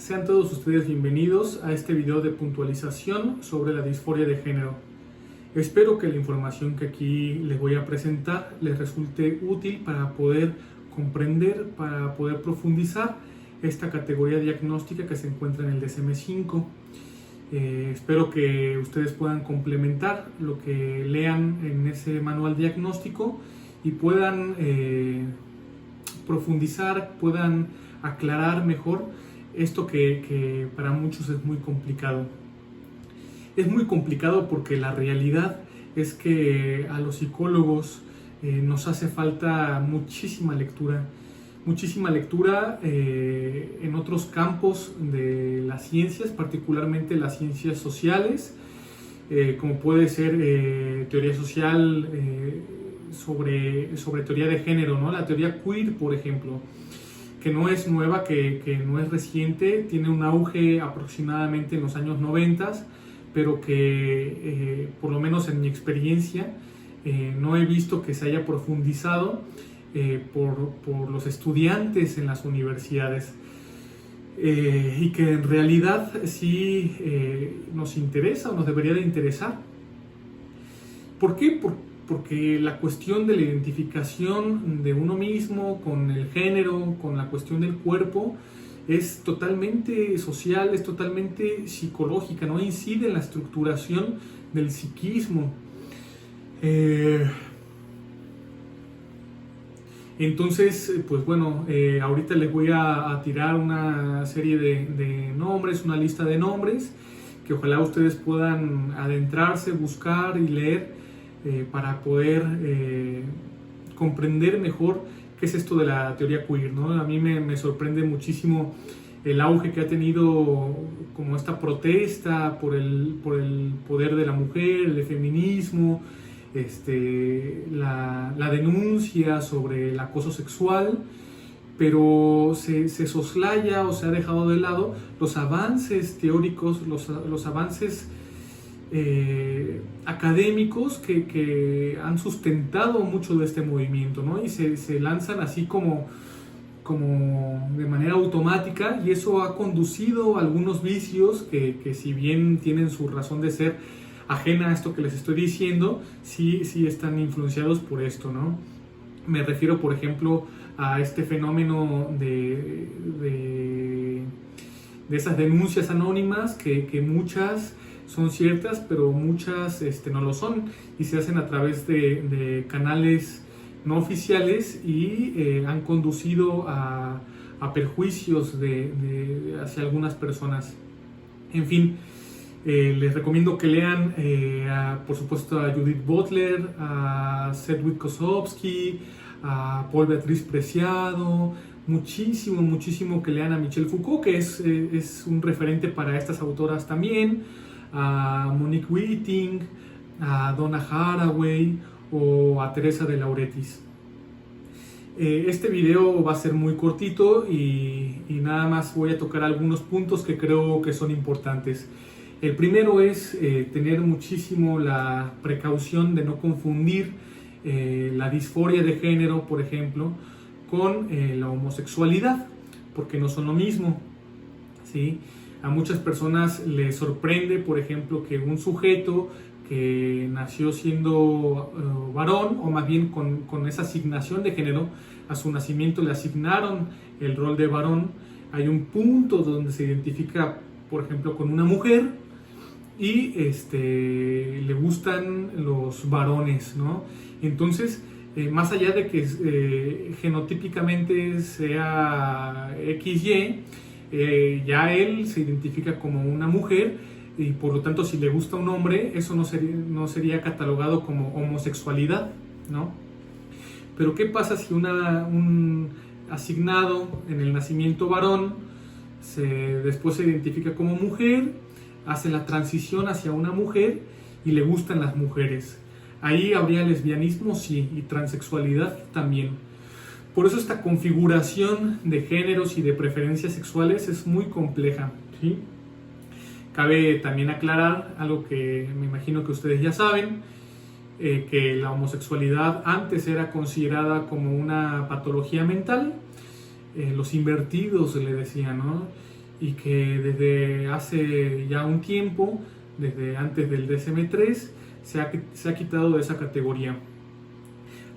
Sean todos ustedes bienvenidos a este video de puntualización sobre la disforia de género. Espero que la información que aquí les voy a presentar les resulte útil para poder comprender, para poder profundizar esta categoría diagnóstica que se encuentra en el DSM-5. Espero que ustedes puedan complementar lo que lean en ese manual diagnóstico y puedan profundizar, puedan aclarar mejor esto que para muchos es muy complicado. Es muy complicado porque la realidad es que a los psicólogos nos hace falta muchísima lectura en otros campos de las ciencias, particularmente las ciencias sociales, como puede ser teoría social sobre teoría de género, ¿no? La teoría queer, por ejemplo, que no es nueva, que no es reciente, tiene un auge aproximadamente en los años 90, pero que por lo menos en mi experiencia no he visto que se haya profundizado por los estudiantes en las universidades, y que en realidad sí nos interesa o nos debería de interesar. ¿Por qué? Porque la cuestión de la identificación de uno mismo con el género, con la cuestión del cuerpo, es totalmente social, es totalmente psicológica, ¿no? Incide en la estructuración del psiquismo. Entonces, pues bueno, ahorita les voy a tirar una serie de nombres, una lista de nombres, que ojalá ustedes puedan adentrarse, buscar y leer para poder comprender mejor qué es esto de la teoría queer, ¿no? A mí me sorprende muchísimo el auge que ha tenido como esta protesta por el poder de la mujer, el feminismo, la denuncia sobre el acoso sexual, pero se soslaya o se ha dejado de lado los avances teóricos, los avances académicos que han sustentado mucho de este movimiento, ¿no? Y se lanzan así como de manera automática, y eso ha conducido a algunos vicios que si bien tienen su razón de ser ajena a esto que les estoy diciendo, sí están influenciados por esto, ¿no? Me refiero, por ejemplo, a este fenómeno de esas denuncias anónimas que muchas son ciertas, pero muchas no lo son, y se hacen a través de canales no oficiales y han conducido a perjuicios hacia algunas personas. En fin, les recomiendo que lean, por supuesto, a Judith Butler, a Sedgwick Kosofsky, a Paul Beatriz Preciado, muchísimo que lean a Michel Foucault, que es un referente para estas autoras también, a Monique Witting, a Donna Haraway o a Teresa de Lauretis. Este video va a ser muy cortito y nada más voy a tocar algunos puntos que creo que son importantes. El primero es tener muchísimo la precaución de no confundir la disforia de género, por ejemplo, con la homosexualidad, porque no son lo mismo, ¿sí? A muchas personas les sorprende, por ejemplo, que un sujeto que nació siendo varón, o más bien con esa asignación de género, a su nacimiento le asignaron el rol de varón. Hay un punto donde se identifica, por ejemplo, con una mujer y le gustan los varones, ¿no? Entonces, más allá de que genotípicamente sea XY, ya él se identifica como una mujer, y por lo tanto, si le gusta un hombre, eso no sería catalogado como homosexualidad, ¿no? Pero ¿qué pasa si un asignado en el nacimiento varón después se identifica como mujer, hace la transición hacia una mujer y le gustan las mujeres? Ahí habría lesbianismo, sí, y transexualidad también. Por eso esta configuración de géneros y de preferencias sexuales es muy compleja, ¿sí? Cabe también aclarar algo que me imagino que ustedes ya saben, que la homosexualidad antes era considerada como una patología mental, los invertidos se le decía, ¿no? y que desde hace ya un tiempo, desde antes del DSM-3, se ha quitado de esa categoría.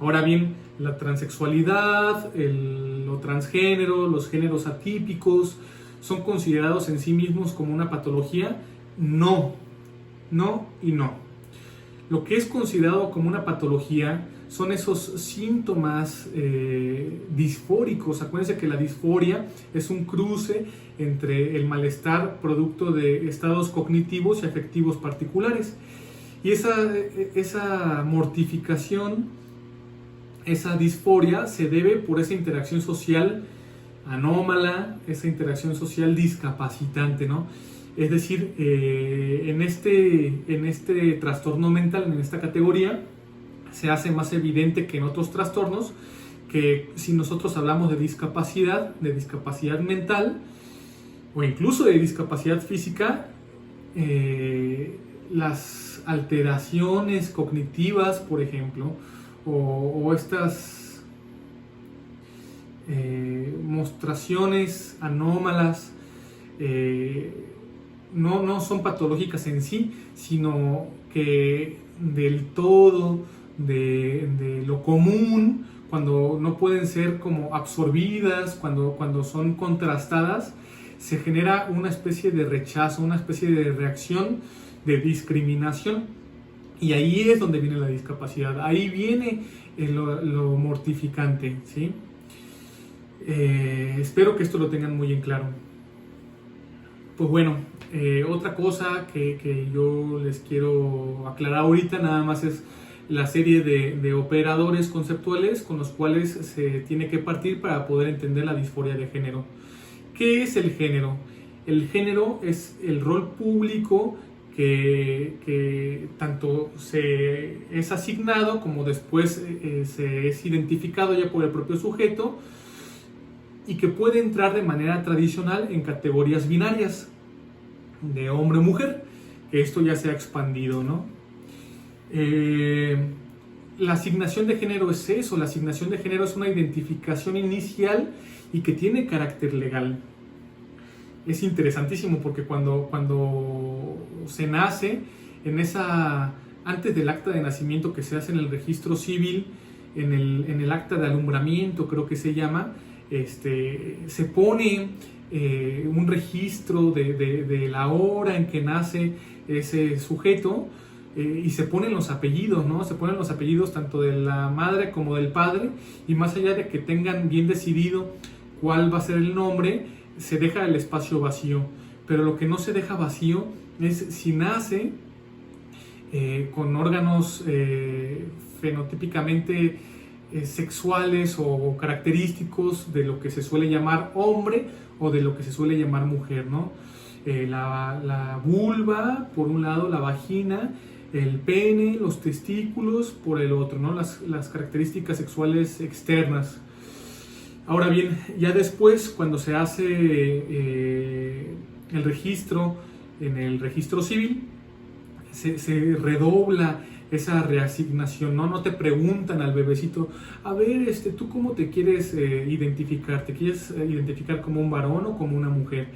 Ahora bien, la transexualidad, lo transgénero, los géneros atípicos, ¿son considerados en sí mismos como una patología? No, no y no. Lo que es considerado como una patología son esos síntomas disfóricos. Acuérdense que la disforia es un cruce entre el malestar producto de estados cognitivos y afectivos particulares. Y esa mortificación, esa disforia se debe por esa interacción social anómala, esa interacción social discapacitante, ¿no? Es decir, en este trastorno mental, en esta categoría, se hace más evidente que en otros trastornos que si nosotros hablamos de discapacidad mental o incluso de discapacidad física, las alteraciones cognitivas, por ejemplo, o estas mostraciones anómalas no son patológicas en sí, sino que del todo, de lo común, cuando no pueden ser como absorbidas, cuando son contrastadas, se genera una especie de rechazo, una especie de reacción de discriminación. Y ahí es donde viene la discapacidad, ahí viene lo mortificante, ¿sí? Espero que esto lo tengan muy en claro. Pues bueno, otra cosa que yo les quiero aclarar ahorita nada más es la serie de operadores conceptuales con los cuales se tiene que partir para poder entender la disforia de género. ¿Qué es el género? El género es el rol público que tanto se es asignado como después se es identificado ya por el propio sujeto y que puede entrar de manera tradicional en categorías binarias de hombre o mujer, que esto ya se ha expandido, ¿no? La asignación de género es eso, la asignación de género es una identificación inicial y que tiene carácter legal. Es interesantísimo porque cuando se nace, antes del acta de nacimiento que se hace en el registro civil, en el acta de alumbramiento creo que se llama, se pone un registro de la hora en que nace ese sujeto y se ponen los apellidos, ¿no? Se ponen los apellidos tanto de la madre como del padre y más allá de que tengan bien decidido cuál va a ser el nombre, se deja el espacio vacío. Pero lo que no se deja vacío es si nace con órganos fenotípicamente sexuales o característicos de lo que se suele llamar hombre o de lo que se suele llamar mujer, ¿no? La vulva, por un lado, la vagina, el pene, los testículos, por el otro, ¿no? Las características sexuales externas. Ahora bien, ya después, cuando se hace el registro en el registro civil, se redobla esa reasignación, ¿no? No te preguntan al bebecito, a ver, ¿tú cómo te quieres identificar? ¿Te quieres identificar como un varón o como una mujer?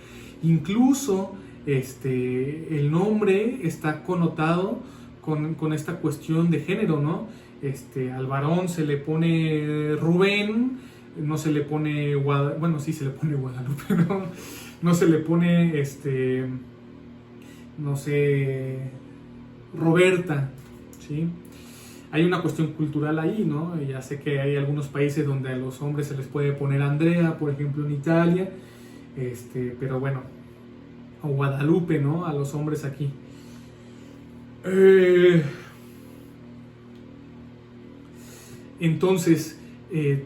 Incluso el nombre está connotado con esta cuestión de género, ¿no? Al varón se le pone Rubén, no se le pone bueno, sí se le pone Guadalupe, ¿no? No se le pone no sé, Roberta, ¿sí? Hay una cuestión cultural ahí, ¿no? Ya sé que hay algunos países donde a los hombres se les puede poner Andrea, por ejemplo en Italia, pero bueno, o Guadalupe, ¿no? A los hombres aquí. Entonces,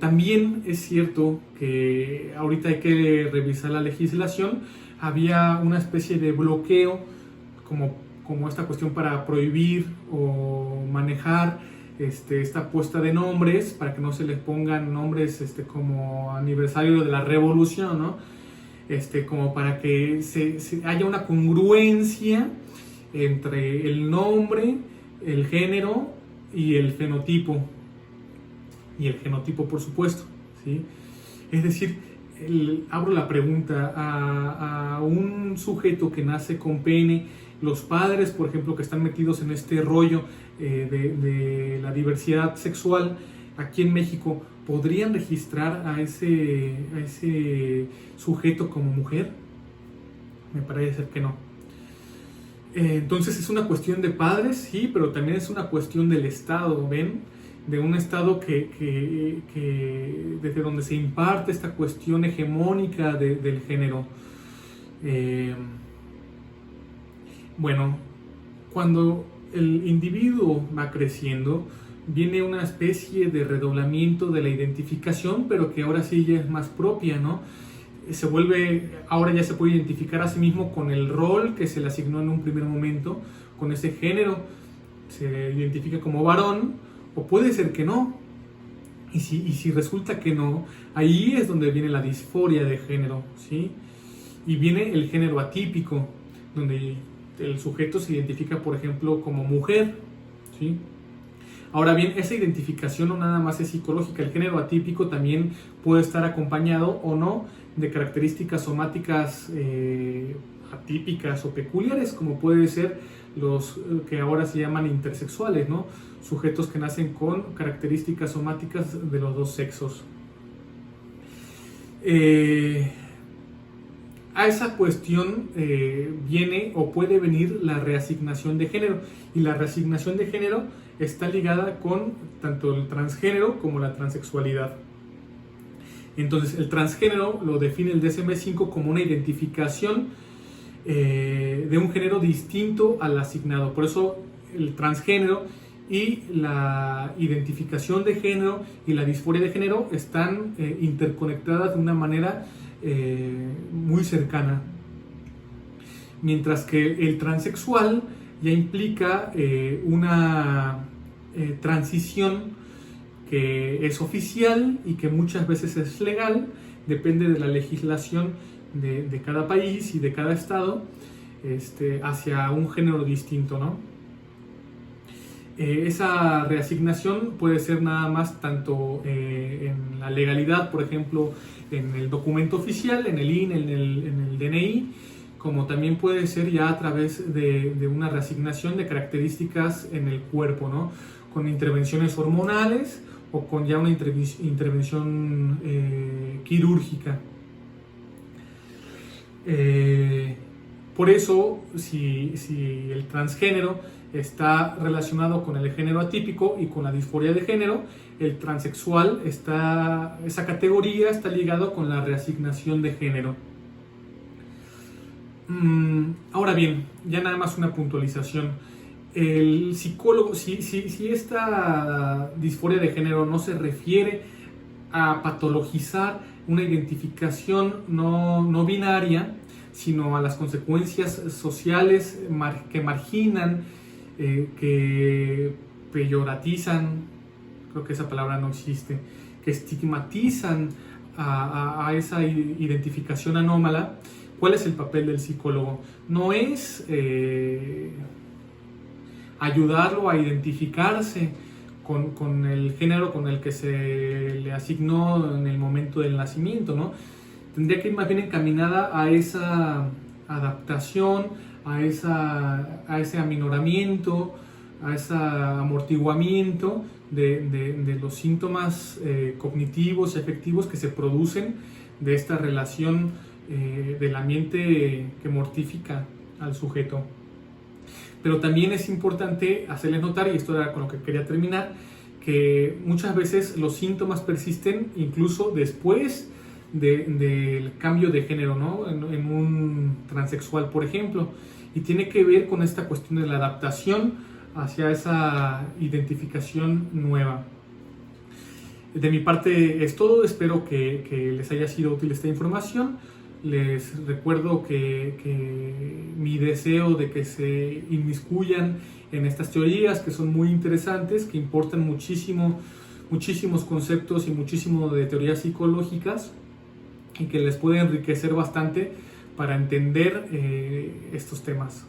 también es cierto que ahorita hay que revisar la legislación. Había una especie de bloqueo como esta cuestión para prohibir o manejar esta puesta de nombres para que no se les pongan nombres como aniversario de la revolución, ¿no? Como para que haya una congruencia entre el nombre, el género y el fenotipo. Y el genotipo, por supuesto, ¿sí? Es decir, abro la pregunta a un sujeto que nace con pene, los padres, por ejemplo, que están metidos en este rollo de la diversidad sexual aquí en México, ¿podrían registrar a ese sujeto como mujer? Me parece ser que no. Entonces es una cuestión de padres, sí, pero también es una cuestión del Estado, ¿ven? De un Estado que desde donde se imparte esta cuestión hegemónica del género. Bueno, cuando el individuo va creciendo, viene una especie de redoblamiento de la identificación, pero que ahora sí ya es más propia, ¿no? Ahora ya se puede identificar a sí mismo con el rol que se le asignó en un primer momento, con ese género, se identifica como varón, o puede ser que no. Y si resulta que no, ahí es donde viene la disforia de género, ¿sí? Y viene el género atípico, donde el sujeto se identifica, por ejemplo, como mujer, ¿sí? Ahora bien, esa identificación no nada más es psicológica, el género atípico también puede estar acompañado o no de características somáticas atípicas o peculiares, como puede ser los que ahora se llaman intersexuales, ¿no? Sujetos que nacen con características somáticas de los dos sexos. A esa cuestión viene o puede venir la reasignación de género, y la reasignación de género está ligada con tanto el transgénero como la transexualidad. Entonces el transgénero lo define el DSM-5 como una identificación de un género distinto al asignado. Por eso el transgénero y la identificación de género y la disforia de género están interconectadas de una manera muy cercana. Mientras que el transexual ya implica una transición que es oficial y que muchas veces es legal, depende de la legislación de cada país y de cada estado, hacia un género distinto, ¿no? Esa reasignación puede ser nada más tanto en la legalidad, por ejemplo, en el documento oficial, en el INE, en el DNI, como también puede ser ya a través de una reasignación de características en el cuerpo, ¿no? Con intervenciones hormonales o con ya una intervención quirúrgica. Por eso, si el transgénero está relacionado con el género atípico y con la disforia de género, el transexual esa categoría está ligado con la reasignación de género. Ahora bien, ya nada más una puntualización. El psicólogo, si esta disforia de género no se refiere a patologizar una identificación no binaria, sino a las consecuencias sociales que marginan, que peyoratizan, creo que esa palabra no existe, que estigmatizan a esa identificación anómala. ¿Cuál es el papel del psicólogo? No es ayudarlo a identificarse con el género con el que se le asignó en el momento del nacimiento, ¿no? Tendría que ir más bien encaminada a esa adaptación, a ese aminoramiento, a ese amortiguamiento de los síntomas cognitivos y afectivos que se producen de esta relación del ambiente que mortifica al sujeto. Pero también es importante hacerles notar, y esto era con lo que quería terminar, que muchas veces los síntomas persisten incluso después del cambio de género, ¿no? En un transexual, por ejemplo, y tiene que ver con esta cuestión de la adaptación hacia esa identificación nueva. De mi parte es todo, espero que les haya sido útil esta información. Les recuerdo que mi deseo de que se inmiscuyan en estas teorías, que son muy interesantes, que importan muchísimos conceptos y muchísimo de teorías psicológicas, y que les puede enriquecer bastante para entender estos temas.